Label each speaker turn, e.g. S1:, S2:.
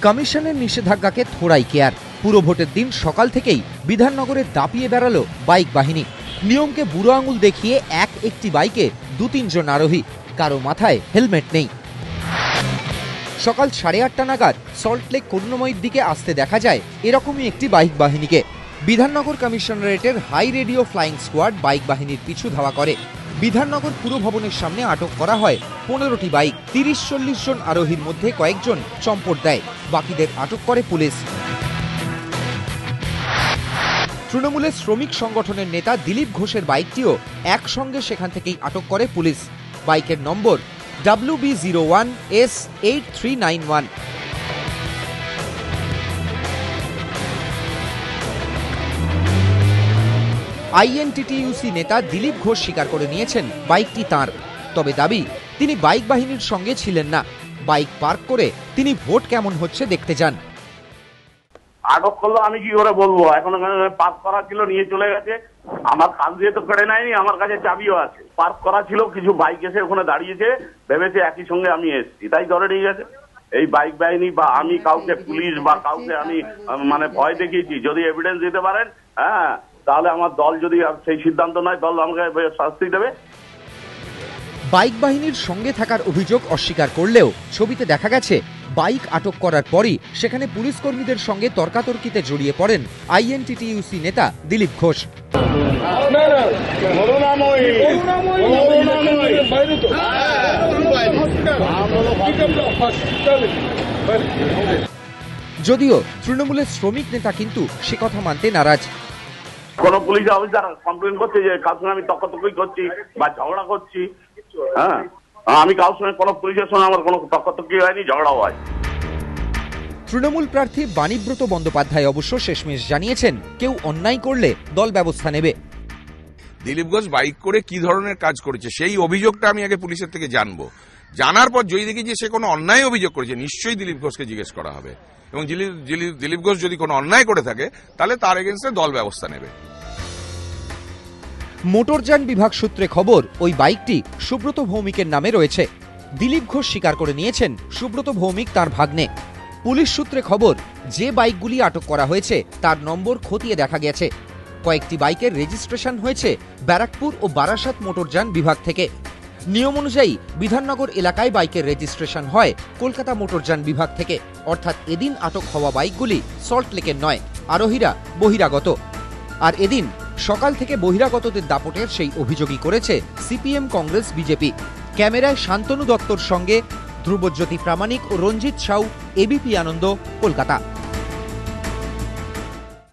S1: কমিশনের নিষেধাজ্ঞাকে থোড়াই কেয়ার। পুরো ভোটের দিন সকাল থেকেই বিধাননগরে দাপিয়ে বেড়ালো বাইক বাহিনী। নিয়মকে বুড়ো আঙুল দেখিয়ে একটি বাইকে 2-3 জন আরোহী, কারো মাথায় হেলমেট নেই। সকাল 8:30 নাগাদ সল্টলেক করুণাময়ীর দিকে আসতে দেখা যায় এরকমই একটি বাইক বাহিনীকে। বিধাননগর কমিশনারেটের high radio flying squad bike বাহিনীর পিছু ধাওয়া করে। বিধাননগর পুর ভবনের সামনে আটক করা হয় 15টি বাইক। 30-40 জন আরোহীর মধ্যে কয়েকজন চম্পট দেয়, বাকিদের আটক করে পুলিশ। তৃণমূলের শ্রমিক সংগঠনের নেতা দিলীপ ঘোষের বাইকটিও একসঙ্গে সেখান থেকেই আটক করে পুলিশ। বাইকের নম্বর WB01S8391। INTTUC নেতা দিলীপ ঘোষ স্বীকার করে নিয়েছেন বাইকটি তাঁর, তবে দাবি তিনি বাইক বাহিনীর সঙ্গে ছিলেন না। বাইক পার্ক করে তিনি ভোট কেমন হচ্ছে দেখতে যান।
S2: আটক করলো আমি কি করে বলবো, এখন পার্ক করা ছিল নিয়ে চলে গেছে। আমার কাজ দিয়ে তো কেড়ে নেয়নি, আমার কাছে চাবিও আছে। পার্ক করা ছিল, কিছু বাইক এসে ওখানে দাঁড়িয়েছে, ভেবেছে একই সঙ্গে আমি এসেছি, তাই ধরে নিয়ে গেছে। এই বাইক বাহিনী বা আমি কাউকে পুলিশ বা কাউকে আমি ভয় দেখিয়েছি, যদি এভিডেন্স দিতে পারেন তাহলে আমার দল যদি সেই সিদ্ধান্ত নয়, দল আমাকে শাস্তি দেবে।
S1: বাইক বাহিনীর সঙ্গে থাকার অভিযোগ অস্বীকার করলেও ছবিতে দেখা গেছে বাইক আটক করার পরই সেখানে পুলিশ কর্মীদের সঙ্গে তর্কাতর্কিতে জড়িয়ে পড়েন INTTUC নেতা দিলীপ ঘোষ। যদিও তৃণমূলের শ্রমিক নেতা কিন্তু সে কথা মানতে নারাজ।
S2: কোন পুলিশ অফিসার কমপ্লেন করছে যে কার সঙ্গে আমি তর্কাতর্কি করছি বা ঝগড়া করছি? আমি কারোর সঙ্গে কোনো পুলিশের সঙ্গে আমার কোনো তর্কাতর্কি হয়নি, ঝগড়াও হয়।
S1: তৃণমূল প্রার্থী বাণীব্রত বন্দ্যোপাধ্যায় অবশ্য শেষমেশ জানিয়েছেন কেউ অন্যায় করলে দল ব্যবস্থা নেবে।
S3: দিলীপ ঘোষ বাইক করে কি ধরনের কাজ করেছে সেই অভিযোগটা আমি আগে পুলিশের থেকে জানবো। জানার পর যদি দেখি যে সে কোনো অন্যায় অভিযোগ করেছে, নিশ্চয়ই দিলীপ ঘোষকে জিজ্ঞেস করা হবে, এবং দিলীপ ঘোষ যদি কোনো অন্যায় করে থাকে তাহলে তার এগেইনস্টে দল ব্যবস্থা নেবে।
S1: মোটরযান বিভাগ সূত্রে খবর ওই বাইকটি সুব্রত ভৌমিকের নামে রয়েছে। দিলীপ ঘোষ স্বীকার করে নিয়েছেন সুব্রত ভৌমিক তার ভাগ্নে। পুলিশ সূত্রে খবর যে বাইকগুলি আটক করা হয়েছে তার নম্বর খতিয়ে দেখা গেছে। কয়েকটি বাইকের রেজিস্ট্রেশন হয়েছে ব্যারাকপুর ও বারাসাত মোটরযান বিভাগ থেকে। নিয়ম অনুযায়ী বিধাননগর এলাকায় বাইকের রেজিস্ট্রেশন হয় কলকাতা মোটরযান বিভাগ থেকে, অর্থাৎ এদিন আটক হওয়া বাইকগুলি সল্টলেকের নয়, আরোহীরা বহিরাগত। আর এদিন সকাল থেকে বহিরাগতদের দাপটের সেই অভিযোগই করেছে CPM, কংগ্রেস, বিজেপি। ক্যামেরায় শান্তনু দত্তর সঙ্গে ধ্রুবজ্যোতি প্রামাণিক ও রঞ্জিত সাউ, ABP আনন্দ, কলকাতা।